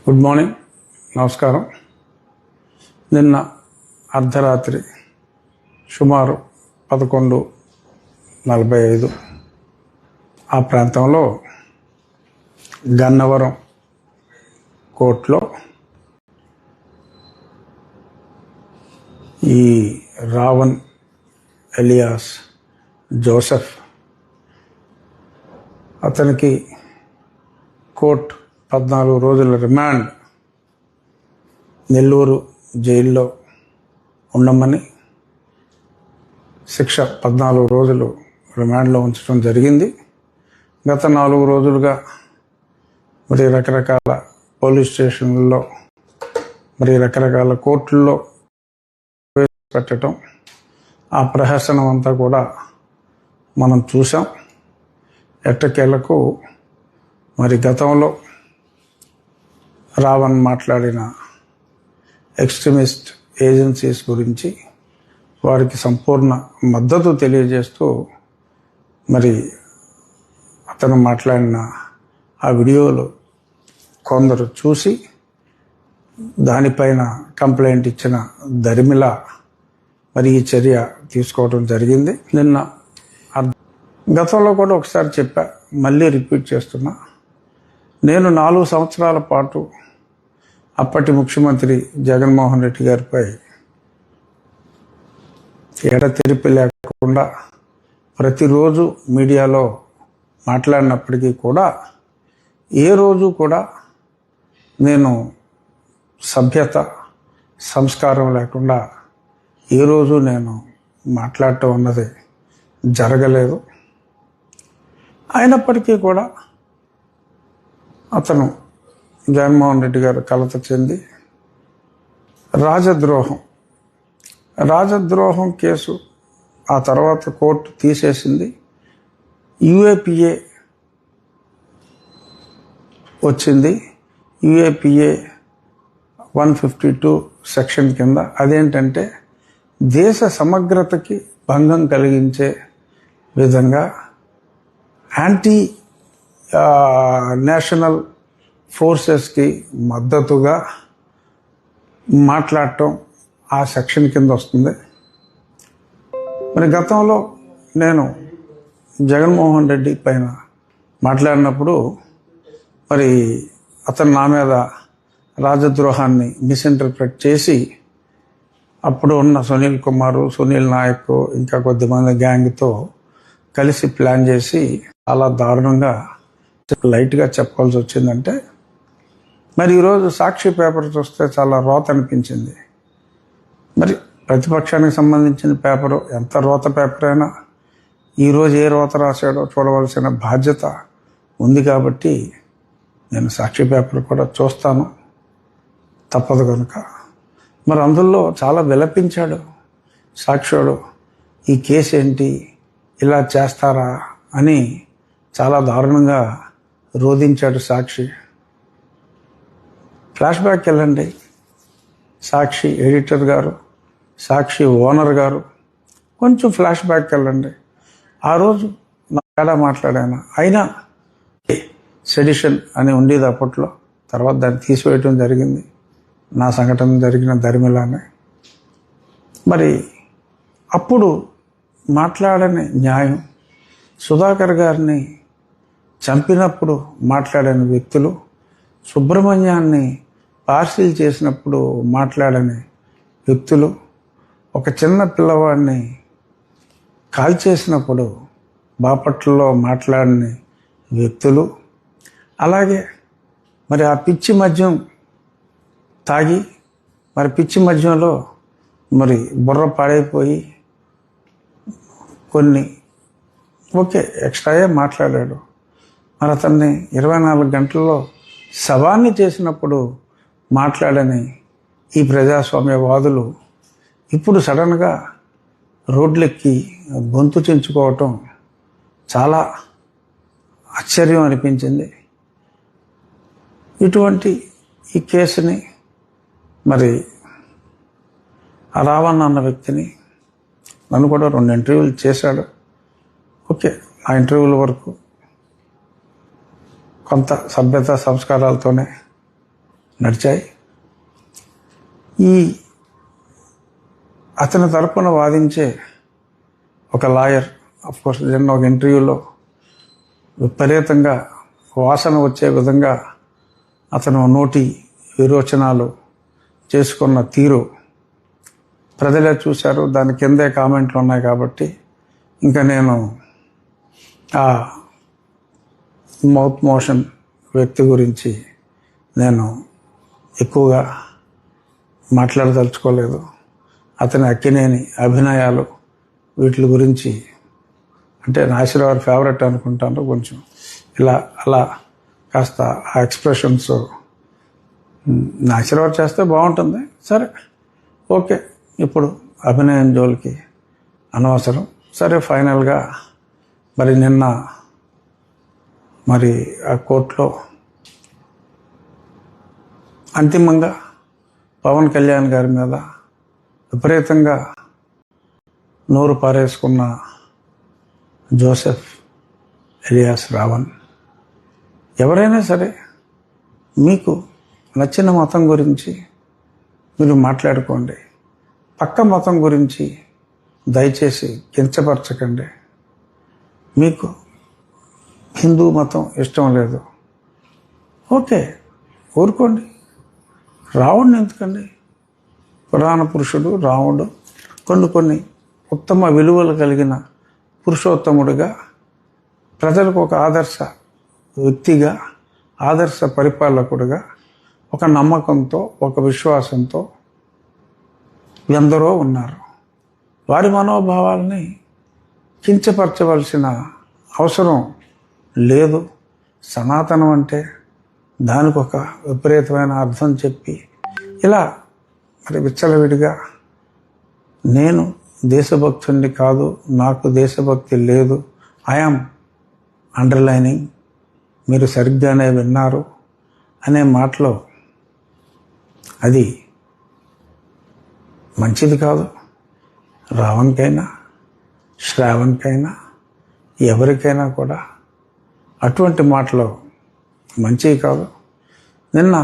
Good morning, నమస్కారం. నిన్న అర్ధరాత్రి సుమారు 11:45 ఆ ప్రాంతంలో గన్నవరం కోర్టులో ఈ రావణ్ ఎలియాస్ జోసెఫ్ అతనికి కోర్టు 14 రోజుల రిమాండ్ నెల్లూరు జైల్లో ఉండమని శిక్ష 14 రోజులు రిమాండ్లో ఉంచడం జరిగింది. గత 4 రోజులుగా మరి రకరకాల పోలీస్ స్టేషన్లలో మరి రకరకాల కోర్టుల్లో పెట్టడం, ఆ ప్రహసనం అంతా కూడా మనం చూసాం. ఎట్టకేలకు మరి గతంలో రావణ్ మాట్లాడిన ఎక్స్ట్రీమిస్ట్ ఏజెన్సీస్ గురించి వారికి సంపూర్ణ మద్దతు తెలియజేస్తూ మరి అతను మాట్లాడిన ఆ వీడియోలు కొందరు చూసి దానిపైన కంప్లైంట్ ఇచ్చిన దరిమిల మరి ఈ చర్య తీసుకోవడం జరిగింది. నిన్న గతంలో కూడా ఒకసారి చెప్పా, మళ్ళీ రిపీట్ చేస్తున్నా. నేను 4 సంవత్సరాల పాటు అప్పటి ముఖ్యమంత్రి జగన్మోహన్ రెడ్డి గారిపై ఎడతెరిపి లేకుండా ప్రతిరోజు మీడియాలో మాట్లాడినప్పటికీ కూడా ఏ రోజు కూడా నేను సభ్యత సంస్కారం లేకుండా ఏ రోజు నేను మాట్లాడటం అన్నది జరగలేదు. అయినప్పటికీ కూడా అతను జగన్మోహన్ రెడ్డి గారు కలత చెంది రాజద్రోహం కేసు ఆ తర్వాత కోర్టు తీసేసింది. యూఏపీఏ వచ్చింది. యూఏపీఏ 152 సెక్షన్ కింద అదేంటంటే దేశ సమగ్రతకి భంగం కలిగించే విధంగా యాంటీ నేషనల్ ఫోర్సెస్కి మద్దతుగా మాట్లాడటం ఆ సెక్షన్ కింద వస్తుంది. మరి గతంలో నేను జగన్మోహన్ రెడ్డి పైన మాట్లాడినప్పుడు మరి అతను నా మీద రాజద్రోహాన్ని మిస్ఇంటర్ప్రెట్ చేసి అప్పుడు ఉన్న సునీల్ కుమారు, సునీల్ నాయక్ ఇంకా కొద్దిమంది గ్యాంగ్తో కలిసి ప్లాన్ చేసి చాలా దారుణంగా లైట్గా చెప్పాల్సి వచ్చిందంటే మరి ఈరోజు సాక్షి పేపర్ చూస్తే చాలా రోత అనిపించింది. మరి ప్రతిపక్షానికి సంబంధించిన పేపరు ఎంత రోత పేపర్ అయినా ఈరోజు ఏ రోత రాశాడో చూడవలసిన బాధ్యత ఉంది. కాబట్టి నేను సాక్షి పేపర్ కూడా చూస్తాను, తప్పదు కనుక. మరి అందులో చాలా విలపించాడు సాక్షివాడు. ఈ కేసు ఏంటి, ఇలా చేస్తారా అని చాలా దారుణంగా రోధించాడు సాక్షి. ఫ్లాష్ బ్యాక్ వెళ్ళండి. సాక్షి ఎడిటర్ గారు, సాక్షి ఓనర్ గారు కొంచెం ఫ్లాష్ బ్యాక్ వెళ్ళండి. ఆ రోజు నా తేడా మాట్లాడాను. అయినా సెడిషన్ అని ఉండేది అప్పట్లో, తర్వాత దాన్ని తీసివేయటం జరిగింది. నా సంఘటన జరిగిన దరిమిలానే. మరి అప్పుడు మాట్లాడని న్యాయం, సుధాకర్ గారిని చంపినప్పుడు మాట్లాడని వ్యక్తులు, సుబ్రహ్మణ్యాన్ని పార్సిల్ చేసినప్పుడు మాట్లాడని వ్యక్తులు, ఒక చిన్న పిల్లవాడిని కాల్చేసినప్పుడు బాపట్లలో మాట్లాడని వ్యక్తులు, అలాగే మరి ఆ పిచ్చి మద్యం తాగి మరి పిచ్చి మద్యంలో మరి బుర్ర పాడైపోయి కొన్ని ఎక్స్ట్రాయే మాట్లాడాడు. మరి అతన్ని 24 గంటల్లో శవాన్ని చేసినప్పుడు మాట్లాడని ఈ ప్రజాస్వామ్యవాదులు ఇప్పుడు సడన్గా రోడ్లెక్కి గొంతు చించుకోవటం చాలా ఆశ్చర్యం అనిపించింది. ఇటువంటి ఈ కేసుని మరి రావణ్ అన్న వ్యక్తిని నన్ను కూడా 2 ఇంటర్వ్యూలు చేశాడు. ఆ ఇంటర్వ్యూల వరకు కొంత సభ్యత సంస్కారాలతోనే నడిచాయి. ఈ అతని తరపున వాదించే ఒక లాయర్, అఫ్కోర్స్ నిన్న ఒక ఇంటర్వ్యూలో విపరీతంగా వాసన వచ్చే విధంగా అతను నోటి విరోచనాలు చేసుకున్న తీరు ప్రజలే చూశారు. దాని కిందే కామెంట్లు ఉన్నాయి కాబట్టి ఇంకా నేను ఆ మౌత్ మోషన్ వ్యక్తి గురించి నేను ఎక్కువగా మాట్లాడదలుచుకోలేదు. అతని అక్కినేని అభినయాలు వీటి గురించి అంటే నాసిరవారి ఫేవరెట్ అనుకుంటాను. కొంచెం ఇలా అలా కాస్త ఆ ఎక్స్ప్రెషన్స్ నాసిరవారు చేస్తే బాగుంటుంది. సరే, ఓకే, ఇప్పుడు అభినయం జోలికి అనవసరం. సరే, ఫైనల్గా మరి నిన్న మరి ఆ కోర్టులో అంతిమంగా పవన్ కళ్యాణ్ గారి మీద విపరీతంగా నోరు పారేసుకున్న జోసెఫ్ ఎలియాస్ రావణ్, ఎవరైనా సరే మీకు నచ్చిన మతం గురించి మీరు మాట్లాడుకోండి, పక్క మతం గురించి దయచేసి కించపరచకండి. మీకు హిందూ మతం ఇష్టం లేదు, ఓకే, ఊరుకోండి. రావణ్ణి ఎందుకండి? పురాణ పురుషుడు రాముడు కొన్ని ఉత్తమ విలువలు కలిగిన పురుషోత్తముడిగా, ప్రజలకు ఒక ఆదర్శ వ్యక్తిగా, ఆదర్శ పరిపాలకుడిగా, ఒక నమ్మకంతో, ఒక విశ్వాసంతో ఎందరో ఉన్నారు. వారి మనోభావాల్ని కించపరచవలసిన అవసరం లేదు. సనాతనం అంటే దానికి ఒక విపరీతమైన అర్థం చెప్పి ఇలా మరి విచ్చలవిడిగా నేను దేశభక్తుడిని కాదు, నాకు దేశభక్తి లేదు, ఐఆమ్ అండర్లైనింగ్, మీరు సరిగ్గానే విన్నారు అనే మాటలో అది మంచిది కాదు. రావణ్కైనా శ్రావణ్కైనా ఎవరికైనా కూడా అటువంటి మాటలు మంచివి కాదు. నిన్న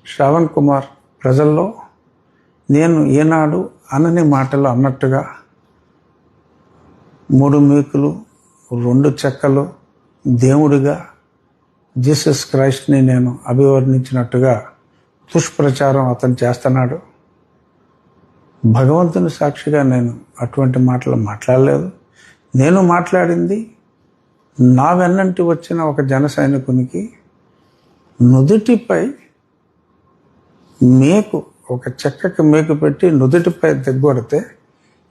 శ్రావణ్ కుమార్ ప్రజల్లో నేను ఏనాడు అనని మాటలు అన్నట్టుగా 3 మేకులు 2 చెక్కలు దేవుడిగా జీసస్ క్రైస్ట్ని నేను అభివర్ణించినట్టుగా దుష్ప్రచారం అతను చేస్తున్నాడు. భగవంతుని సాక్షిగా నేను అటువంటి మాటలు మాట్లాడలేదు. నేను మాట్లాడింది నా వెన్నంటి వచ్చిన ఒక జన సైనికునికి నుదుటిపై మేకు, ఒక చెక్కకి మేకు పెట్టి నుదుటిపై దగ్గొడితే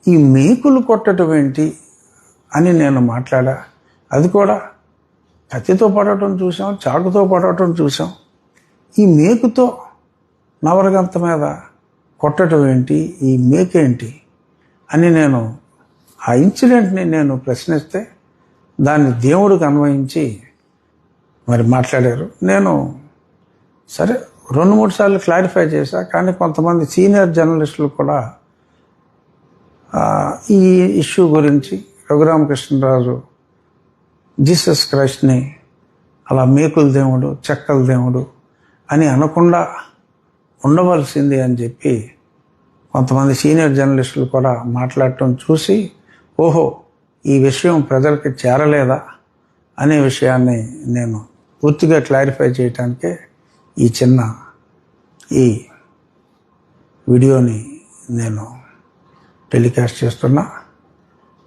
ఈ మేకులు కొట్టడం ఏంటి అని నేను మాట్లాడా. అది కూడా కత్తితో పడటం చూసాం, చాకుతో పడటం చూసాం. ఈ మేకుతో నవరగంత మీద కొట్టడం ఏంటి, ఈ మేకేంటి అని నేను ఆ ఇన్సిడెంట్ని నేను ప్రశ్నిస్తే దాన్ని దేవుడికి అన్వయించి మరి మాట్లాడారు. నేను సరే 2-3 సార్లు క్లారిఫై చేశా. కానీ కొంతమంది సీనియర్ జర్నలిస్టులు కూడా ఈ ఇష్యూ గురించి రఘురామకృష్ణరాజు జీసస్ క్రైస్ట్ని అలా మేకుల దేవుడు, చెక్కల దేవుడు అని అనకుండా ఉండవలసింది అని చెప్పి కొంతమంది సీనియర్ జర్నలిస్టులు కూడా మాట్లాడటం చూసి, ఓహో, ఈ విషయం ప్రజలకి చేరలేదా అనే విషయాన్ని నేను పూర్తిగా క్లారిఫై చేయటానికే ఈ చిన్న ఈ వీడియోని నేను టెలికాస్ట్ చేస్తున్నా.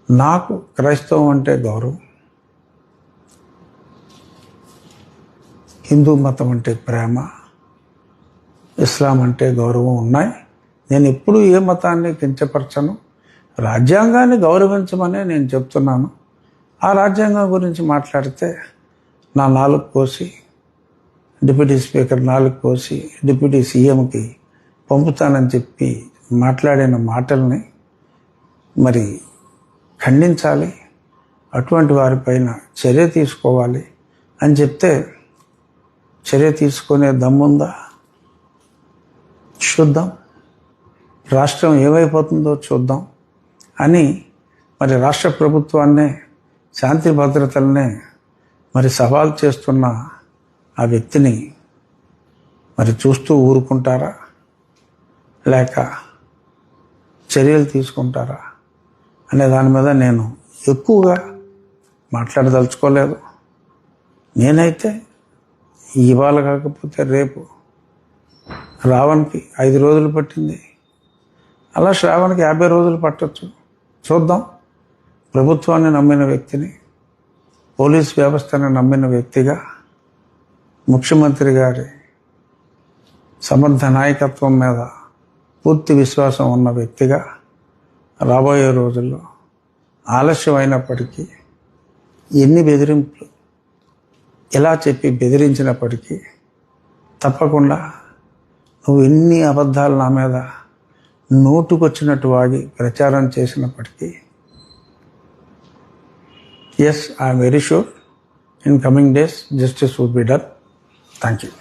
నాకు క్రైస్తవం అంటే గౌరవం, హిందూ మతం అంటే ప్రేమ, ఇస్లాం అంటే గౌరవం ఉన్నాయి. నేను ఎప్పుడూ ఏ మతాన్ని కించపరచను. రాజ్యాంగాన్ని గౌరవించమనే నేను చెప్తున్నాను. ఆ రాజ్యాంగం గురించి మాట్లాడితే నా నాలుగు కోసి, డిప్యూటీ స్పీకర్ నాలుగు కోసి డిప్యూటీ సీఎంకి పంపుతానని చెప్పి మాట్లాడిన మాటల్ని మరి ఖండించాలి, అటువంటి వారిపైన చర్య తీసుకోవాలి అని చెప్తే చర్య తీసుకునే దమ్ముందా చూద్దాం, రాష్ట్రం ఏమైపోతుందో చూద్దాం అని మరి రాష్ట్ర ప్రభుత్వాన్నే, శాంతి భద్రతలనే మరి సవాల్ చేస్తున్న ఆ వ్యక్తిని మరి చూస్తూ ఊరుకుంటారా లేక చర్యలు తీసుకుంటారా అనే దాని మీద నేను ఎక్కువగా మాట్లాడదలుచుకోలేదు. నేనైతే ఇవాళ కాకపోతే రేపు రావణ్కి 5 రోజులు పట్టింది, అలా శ్రావణ్కి 50 రోజులు పట్టొచ్చు. చూద్దాం. ప్రభుత్వాన్ని నమ్మిన వ్యక్తిని, పోలీస్ వ్యవస్థను నమ్మిన వ్యక్తిగా, ముఖ్యమంత్రి గారి సమర్థ నాయకత్వం మీద పూర్తి విశ్వాసం ఉన్న వ్యక్తిగా రాబోయే రోజుల్లో ఆలస్యం అయినప్పటికీ, ఎన్ని బెదిరింపులు ఎలా చెప్పి బెదిరించినప్పటికీ తప్పకుండా నువ్వు ఎన్ని అబద్ధాలు నా మీద నోటుకొచ్చినట్టు వాగి ప్రచారం చేసినప్పటికీ, yes, I am very sure in coming days justice would be done. Thank you.